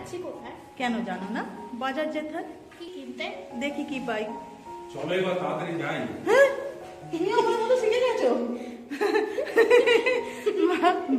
যাচ্ছি কোথায়? কেন জানো না? বাজার যেতে হয়। কি কিনতে? দেখি কি পাই। চলো এবার তাড়াতাড়ি যাই। হ্যাঁ, তুমি আমার মতো শিখে গেছো।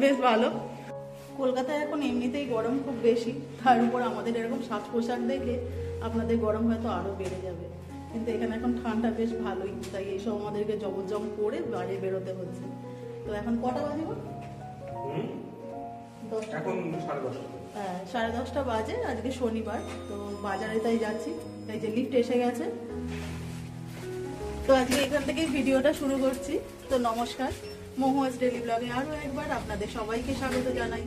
বেশ ভালো। কলকাতায় এখন এমনিতেই গরম খুব বেশি, তার উপর আমাদের এরকম সাজ পোশাক দেখে আপনাদের গরম হয়তো আরো বেড়ে যাবে, কিন্তু এখানে এখন ঠান্ডা বেশ ভালোই, তাই এইসব আমাদেরকে জবরজম করে বাইরে বেরোতে হচ্ছে। তো এখন কটা বাজে গো? এখন 10:30। হ্যাঁ, 10:30 বাজে। আজকে শনিবার, তো বাজারে তাই যাচ্ছি। এই যে লিফট এসে গেছে, তো আজকে এখান থেকেই ভিডিওটা শুরু করছি। তো নমস্কার, মহুয়াস ডেইলি ব্লগে আরো একবার আপনাদের সবাইকে স্বাগত জানাই।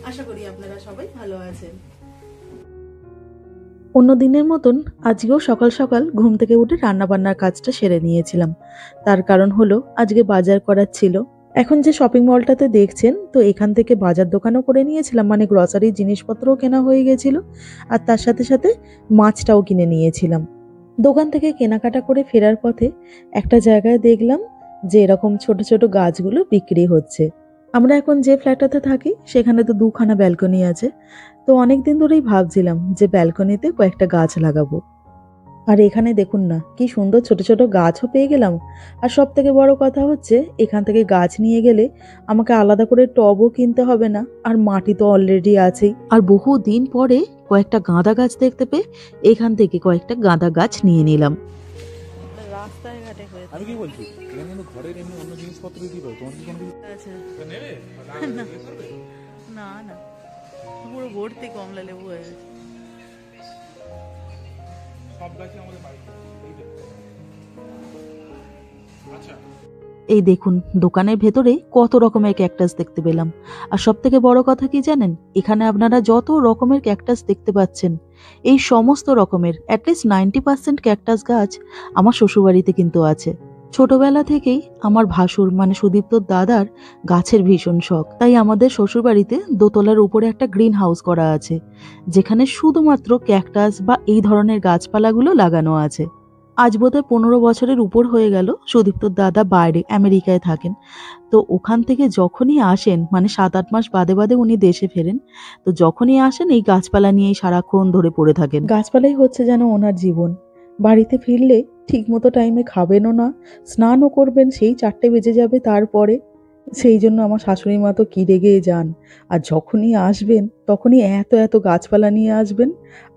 আশা করি আপনারা সবাই ভালো আছেন। অন্য দিনের মতন আজকেও সকাল সকাল ঘুম থেকে উঠে রান্না বান্নার কাজটা সেরে নিয়েছিলাম। তার কারণ হলো আজকে বাজার করার ছিল। এখন যে শপিং মলটাতে দেখছেন, তো এখান থেকে বাজার দোকানও করে নিয়েছিলাম, মানে গ্রসারি জিনিসপত্রও কেনা হয়ে গেছিল, আর তার সাথে সাথে মাছটাও কিনে নিয়েছিলাম। দোকান থেকে কেনাকাটা করে ফেরার পথে একটা জায়গায় দেখলাম যে এরকম ছোট ছোট গাছগুলো বিক্রি হচ্ছে। আমরা এখন যে ফ্ল্যাটটাতে থাকি সেখানে তো 2খানা ব্যালকনি আছে, তো অনেকদিন ধরেই ভাবছিলাম যে ব্যালকনিতে কয়েকটা গাছ লাগাবো। আর এখানে দেখুন না কি সুন্দর ছোট ছোট গাছও পেয়ে গেলাম। আর সব থেকে বড় কথা হচ্ছে এখান থেকে গাছ নিয়ে গেলে আমাকে আলাদা করে টবও কিনতে হবে না, আর মাটি তো অলরেডি আছেই। আর বহু দিন পরে কয়েকটা গাঁদা গাছ দেখতে পেয়ে এখান থেকে কয়েকটা গাঁদা গাছ নিয়ে নিলাম। রাস্তায় ঘাটে হয়েছে। আমি কি বলছি, এখানে কিন্তু ঘরের এমনি অন্য জিনিসপত্র দিতে হবে, তোমার কি কোনো কিছু আছে? নেবে? না না, পুরো ভর্তি কমলা লেবু হয়ে গেছে। সব গাছই আমাদের বাড়িতে। আচ্ছা, এই দেখুন দোকানের ভেতরে কত রকমের ক্যাকটাস দেখতে পেলাম। আর সব থেকে বড় কথা কি জানেন, এখানে আপনারা যত রকমের ক্যাকটাস দেখতে পাচ্ছেন, এই সমস্ত রকমের অ্যাটলিস্ট 90% ক্যাকটাস গাছ আমার শ্বশুরবাড়িতে কিন্তু আছে। ছোটবেলা থেকেই আমার ভাসুর মানে সুদীপ্তর দাদার গাছের ভীষণ শখ, তাই আমাদের শ্বশুরবাড়িতে দোতলার উপরে একটা গ্রিন হাউস করা আছে, যেখানে শুধুমাত্র ক্যাকটাস বা এই ধরনের গাছপালাগুলো লাগানো আছে। আজ বোধহয় 15 বছরের উপর হয়ে গেল সুদীপ্তর দাদা বাইরে আমেরিকায় থাকেন। তো ওখান থেকে যখনই আসেন, মানে 7-8 মাস বাদে বাদে উনি দেশে ফেরেন, তো যখনই আসেন এই গাছপালা নিয়েই সারাক্ষণ ধরে পড়ে থাকেন। গাছপালাই হচ্ছে যেন ওনার জীবন। বাড়িতে ফিরলে ঠিক মতো টাইমে খাবেনও না, স্নানও করবেন সেই 4টে বেজে যাবে তারপরে। সেই জন্য আমার শাশুড়ি মা তো কি রেগে যান, আর যখনই আসবেন তখনই এত এত গাছপালা নিয়ে আসবেন,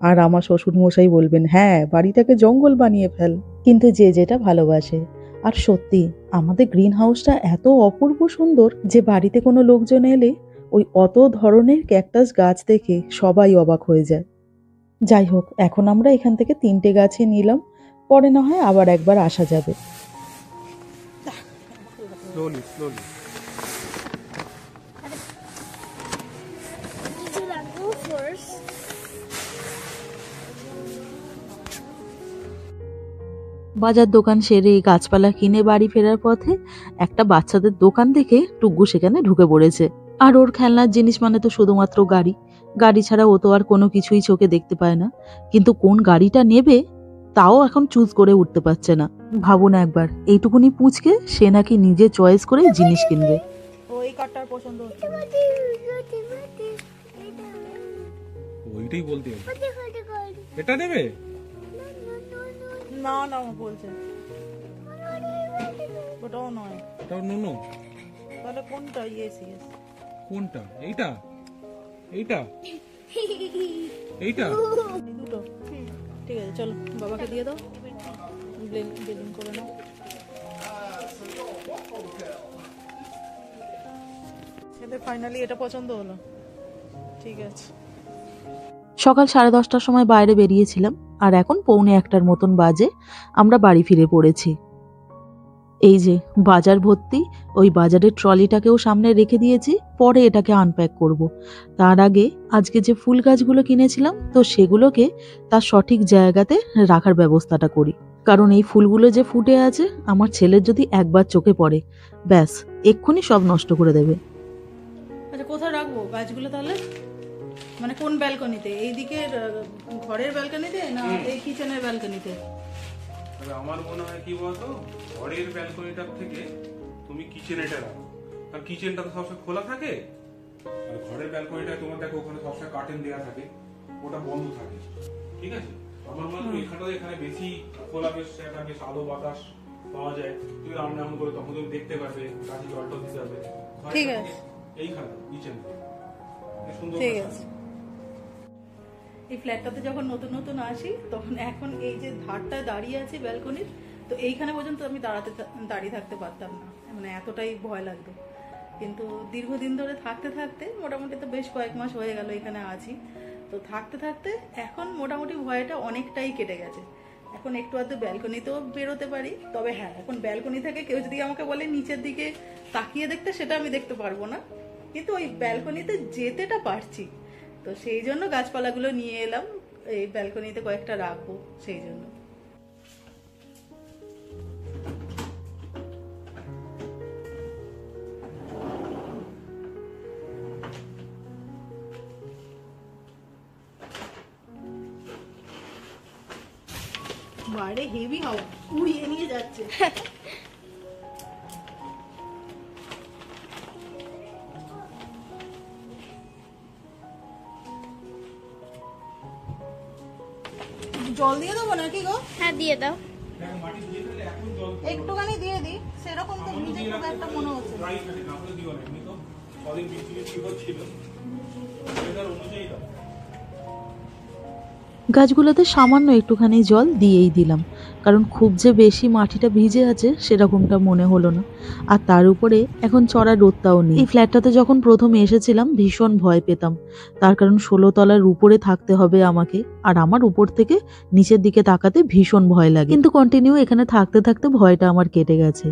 আর আমার শ্বশুর মশাই বলবেন হ্যাঁ বাড়িটাকে জঙ্গল বানিয়ে ফেল। কিন্তু যে যেটা ভালোবাসে। আর সত্যি আমাদের গ্রিন হাউসটা এত অপূর্ব সুন্দর যে বাড়িতে কোনো লোকজন এলে ওই অত ধরনের ক্যাকটাস গাছ দেখে সবাই অবাক হয়ে যায়। যাই হোক, এখন আমরা এখান থেকে 3টে গাছই নিলাম, পরে না হয় আবার একবার আসা যাবে। Slowly slowly. Did you like go first? বাজার দোকান সেরে গাছপালা কিনে বাড়ি ফেরার পথে একটা বাচ্চাদের দোকান দেখে টুগ্গু সেখানে ঢুকে পড়েছে। আর ওর খেলনার জিনিস মানে তো শুধুমাত্র গাড়ি, গাড়ি ছাড়া ও তো আর কোনো কিছুই চোখে দেখতে পায় না, কিন্তু কোন গাড়িটা নেবে তাও এখন চুজ করে উঠতে পারছে না। ভাবুন একবার, এইটুকুনি পুচকে সে নাকি নিজে চয়েস করে জিনিস কিনবে। ওই কারটার পছন্দ হচ্ছে না। ওইটাই বলতে হবে। এটা নেবে? না না বলছে ওটাও নয়। এটাও নুনু। তাহলে কোনটা? Yes yes. কোনটা? এইটা? এইটা? এইটা? এই দুটো? ঠিক আছে, চলো বাবাকে দিয়ে দাও, বেলুন করে নাও। এদের ফাইনালি এটা পছন্দ হলো, ঠিক আছে। সকাল 10:30টার সময় বাইরে বেরিয়েছিলাম, আর এখন 1:45টার মতন বাজে আমরা বাড়ি ফিরে পড়েছি। এই যে বাজার ভর্তি, ওই বাজারের ট্রলিটাকেও সামনে রেখে দিয়েছি, পরে এটাকে আনপ্যাক করব। তার আগে আজকে যে ফুল গাছগুলো কিনেছিলাম, তো সেগুলোকে তার সঠিক জায়গাতে রাখার ব্যবস্থাটা করি, কারণ এই ফুলগুলো যে ফুটে আছে আমার ছেলের যদি একবার চোখে পড়ে ব্যাস এক্ষুনি সব নষ্ট করে দেবে। আচ্ছা, কোথায় রাখবো গাছগুলো তাহলে? মানে কোন ব্যালকনিতে? এই দিকের ঘরের ব্যালকনিতে না এই কিচেনের ব্যালকনিতে? তবে আমার মনে হয় কি বলতো, ঘরের ব্যালকনিটার থেকে তুমি কিচেনেটা রাখো, কারণ কিচেনটা তো সবসময় খোলা থাকে, আর ঘরের ব্যালকনিটা তোমার দেখো ওখানে সবসময় কার্টেন দেওয়া থাকে, ওটা বন্ধ থাকে, ঠিক আছে? আমার মনে হয় এখানে বেশি খোলা, বেশ একটা বেশ আলো বাতাস পাওয়া যায়। তুমি রান্না এমন করে তখন তুমি দেখতে পারবে, গাছে জলটা দিতে হবে। ঠিক আছে, এইখানে কিচেন সুন্দর। ঠিক আছে। এই ফ্ল্যাটটাতে যখন নতুন নতুন আসি তখন এখন এই যে ধারটা দাঁড়িয়ে আছে ব্যালকনির, তো এইখানে পর্যন্ত আমি দাঁড়িয়ে থাকতে পারতাম না, মানে এতটাই ভয় লাগতো। কিন্তু দীর্ঘদিন ধরে থাকতে থাকতে মোটামুটি তো বেশ কয়েক মাস হয়ে গেল এখানে আছি, তো থাকতে থাকতে এখন মোটামুটি ভয়টা অনেকটাই কেটে গেছে। এখন একটু আধটু ব্যালকনিতেও বেরোতে পারি, তবে হ্যাঁ এখন ব্যালকনি থেকে কেউ যদি আমাকে বলে নিচের দিকে তাকিয়ে দেখতে, সেটা আমি দেখতে পারবো না, কিন্তু ওই ব্যালকনিতে যেতেটা পারছি। তো সেই জন্য গাছপালাগুলো নিয়ে এলাম, এই ব্যালকনিতে কয়েকটা রাখবো সেই জন্য। বাইরে হেভি হাওয়া উড়িয়ে নিয়ে যাচ্ছে। জল দিয়ে দেবো নাকি গো? হ্যাঁ দিয়ে দাও। একটুখানি দিয়ে দিই, সেরকম তো ভিজে খুব একটা মনে হচ্ছে। গাছগুলোতে সামান্য একটুখানি জল দিয়েই দিলাম, কারণ খুব যে বেশি মাটিটা ভিজে আছে সেরকমটা মনে হলো না। আর তার উপরে এখন চড়া রোদটাও নেই। এই ফ্ল্যাটটাতে যখন প্রথমে এসেছিলাম ভীষণ ভয় পেতাম, তার কারণ 16 তলার উপরে থাকতে হবে আমাকে, আর আমার উপর থেকে নিচের দিকে তাকাতে ভীষণ ভয় লাগে। কিন্তু কন্টিনিউ এখানে থাকতে থাকতে ভয়টা আমার কেটে গেছে,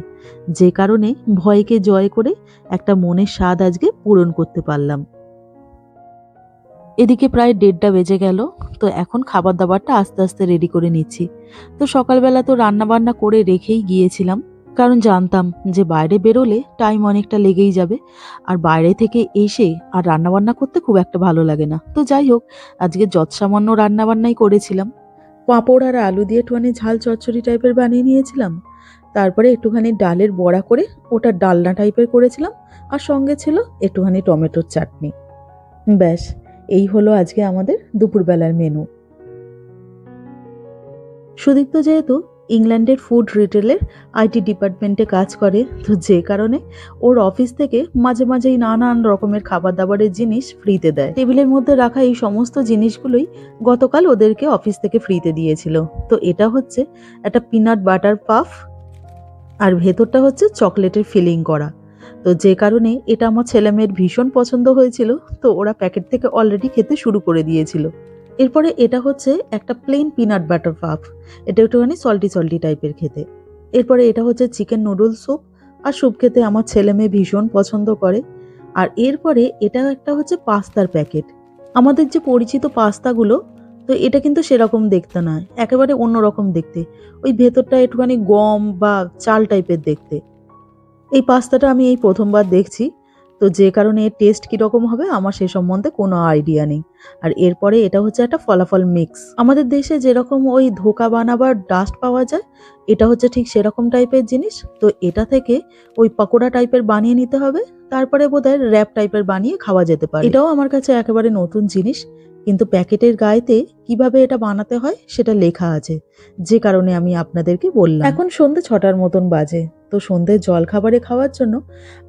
যে কারণে ভয়কে জয় করে একটা মনের স্বাদ আজকে পূরণ করতে পারলাম। এদিকে প্রায় 1:30 বেজে গেল, তো এখন খাবার দাবারটা আস্তে আস্তে রেডি করে নিচ্ছি। তো সকালবেলা তো রান্না বান্না করে রেখেই গিয়েছিলাম, কারণ জানতাম যে বাইরে বেরোলে টাইম অনেকটা লেগেই যাবে, আর বাইরে থেকে এসে আর রান্না বান্না করতে খুব একটা ভালো লাগে না। তো যাই হোক, আজকে যৎসামান্য রান্না বান্নাই করেছিলাম। পাঁপড় আর আলু দিয়ে একটুখানি ঝাল চচ্চড়ি টাইপের বানিয়ে নিয়েছিলাম, তারপরে একটুখানি ডালের বড়া করে ওটা ডালনা টাইপের করেছিলাম, আর সঙ্গে ছিল একটুখানি টমেটোর চাটনি। ব্যাস, এই হলো আজকে আমাদের দুপুরবেলার মেনু। সুদীপ্ত যেহেতু ইংল্যান্ডের ফুড রিটেলের আইটি ডিপার্টমেন্টে কাজ করে, তো যে কারণে ওর অফিস থেকে মাঝে মাঝেই নানান রকমের খাবার দাবারের জিনিস ফ্রিতে দেয়। টেবিলের মধ্যে রাখা এই সমস্ত জিনিসগুলোই গতকাল ওদেরকে অফিস থেকে ফ্রিতে দিয়েছিল। তো এটা হচ্ছে একটা পিনাট বাটার পাফ, আর ভেতরটা হচ্ছে চকলেটের ফিলিং করা। তো যে কারণে এটা আমার ছেলে মেয়ের ভীষণ পছন্দ হয়েছিল, তো ওরা প্যাকেট থেকে অলরেডি খেতে শুরু করে দিয়েছিল। এরপরে এটা হচ্ছে একটা প্লেন পিনাট বাটার পাফ, এটা একটুখানি সল্টি সল্টি টাইপের খেতে। এরপরে এটা হচ্ছে চিকেন নুডল স্যুপ, আর স্যুপ খেতে আমার ছেলে মেয়ে ভীষণ পছন্দ করে। আর এরপরে এটা একটা হচ্ছে পাস্তার প্যাকেট। আমাদের যে পরিচিত পাস্তাগুলো, তো এটা কিন্তু সেরকম দেখতে নয়, একেবারে অন্যরকম দেখতে, ওই ভেতরটা একটুখানি গম বা চাল টাইপের দেখতে। এই পাস্তাটা আমি এই প্রথমবার দেখছি, তো যে কারণে এর টেস্ট কীরকম হবে আমার সে সম্বন্ধে কোনো আইডিয়া নেই। আর এরপরে এটা হচ্ছে একটা ফলাফল মিক্স। আমাদের দেশে যেরকম ওই ধোকা বানাবার ডাস্ট পাওয়া যায়, এটা হচ্ছে ঠিক সেরকম টাইপের জিনিস। তো এটা থেকে ওই পকোড়া টাইপের বানিয়ে নিতে হবে, তারপরে বোধহয় র্যাপ টাইপের বানিয়ে খাওয়া যেতে পারে। এটাও আমার কাছে একেবারে নতুন জিনিস, কিন্তু প্যাকেটের গায়েতে কিভাবে এটা বানাতে হয় সেটা লেখা আছে, যে কারণে আমি আপনাদেরকে বললাম। এখন সন্ধ্যে 6টার মতন বাজে, তো সন্ধ্যের জল খাবারে খাওয়ার জন্য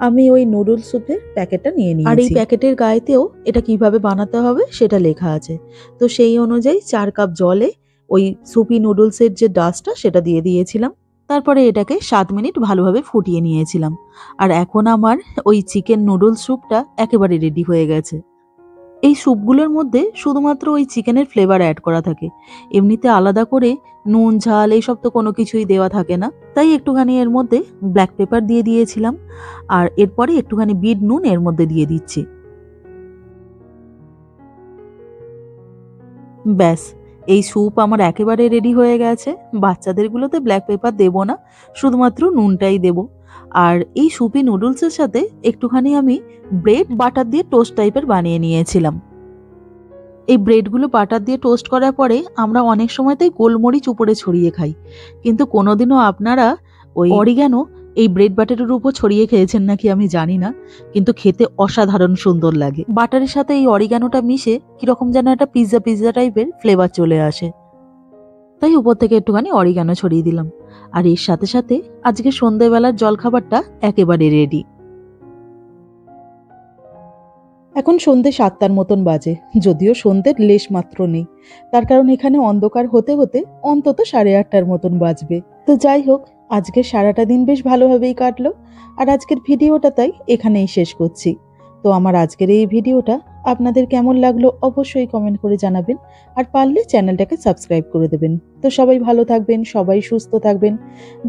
আমি ওই নুডল স্যুপের প্যাকেটটা নিয়ে নিয়েছি। আর এই প্যাকেটের গায়েতেও এটা কিভাবে বানাতে হবে সেটা লেখা আছে। তো সেই অনুযায়ী 4 কাপ জলে ওই সুপি নুডলসের যে ডাস্টটা সেটা দিয়ে দিয়েছিলাম, তারপরে এটাকে 7 মিনিট ভালোভাবে ফুটিয়ে নিয়েছিলাম। আর এখন আমার ওই চিকেন নুডল স্যুপটা একেবারে রেডি হয়ে গেছে। এই স্যুপগুলোর মধ্যে শুধুমাত্র ওই চিকেনের ফ্লেভার অ্যাড করা থাকে, এমনিতে আলাদা করে নুন ঝাল এইসব তো কোনো কিছুই দেওয়া থাকে না। তাই একটুখানি এর মধ্যে ব্ল্যাক পেপার দিয়ে দিয়েছিলাম, আর এরপরে একটুখানি বিট নুন এর মধ্যে দিয়ে দিচ্ছি। ব্যাস, এই স্যুপ আমার একেবারে রেডি হয়ে গেছে। বাচ্চাদেরগুলোতে ব্ল্যাক পেপার দেবো না, শুধুমাত্র নুনটাই দেবো। আর এই সুপি নুডলসের সাথে একটুখানি আমি ব্রেড বাটার দিয়ে টোস্ট টাইপের বানিয়ে নিয়েছিলাম। এই ব্রেডগুলো বাটার দিয়ে টোস্ট করার পরে আমরা অনেক সময়তেই গোলমরিচ উপরে ছড়িয়ে খাই, কিন্তু কোনোদিনও আপনারা ওই অরিগ্যানো এই ব্রেড বাটারের উপর ছড়িয়ে খেয়েছেন নাকি আমি জানি না, কিন্তু খেতে অসাধারণ সুন্দর লাগে। বাটারের সাথে এই অরিগানোটা মিশে কিরকম যেন একটা পিৎজা পিৎজা টাইপের ফ্লেভার চলে আসে, তাই উপর থেকে একটুখানি অরিগানো ছড়িয়ে দিলাম। আর এর সাথে সাথে আজকে সন্ধ্যেবেলার জলখাবারটা একেবারে রেডি। এখন সন্ধ্যে 7টার মতন বাজে, যদিও সন্ধ্যের লেশ মাত্র নেই, তার কারণ এখানে অন্ধকার হতে হতে অন্তত 8:30টার মতন বাজবে। তো যাই হোক, আজকে সারাটা দিন বেশ ভালোভাবেই কাটলো, আর আজকের ভিডিওটা তাই এখানেই শেষ করছি। তো আমার আজকের এই ভিডিওটা আপনাদের কেমন লাগলো অবশ্যই কমেন্ট করে জানাবেন, আর পারলে চ্যানেলটাকে সাবস্ক্রাইব করে দেবেন। তো সবাই ভালো থাকবেন, সবাই সুস্থ থাকবেন,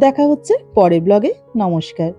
দেখা হচ্ছে পরের ব্লগে। নমস্কার।